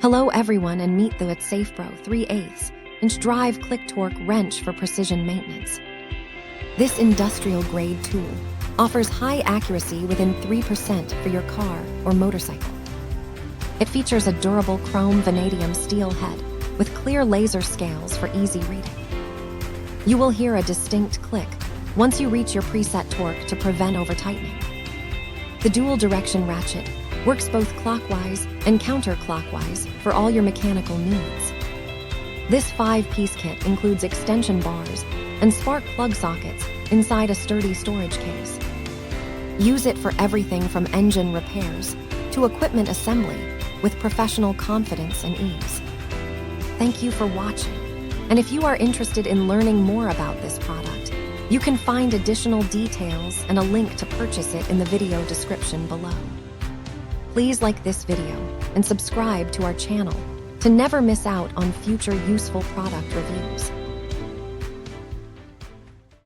Hello everyone, and meet the ATsafepro 3/8 inch drive click torque wrench for precision maintenance. This industrial-grade tool offers high accuracy within 3% for your car or motorcycle. It features a durable chrome vanadium steel head with clear laser scales for easy reading. You will hear a distinct click once you reach your preset torque to prevent over-tightening. The dual-direction ratchet works both clockwise and counterclockwise for all your mechanical needs. This 5-piece kit includes extension bars and spark plug sockets inside a sturdy storage case. Use it for everything from engine repairs to equipment assembly with professional confidence and ease. Thank you for watching, and if you are interested in learning more about this product, you can find additional details and a link to purchase it in the video description below. Please like this video and subscribe to our channel to never miss out on future useful product reviews.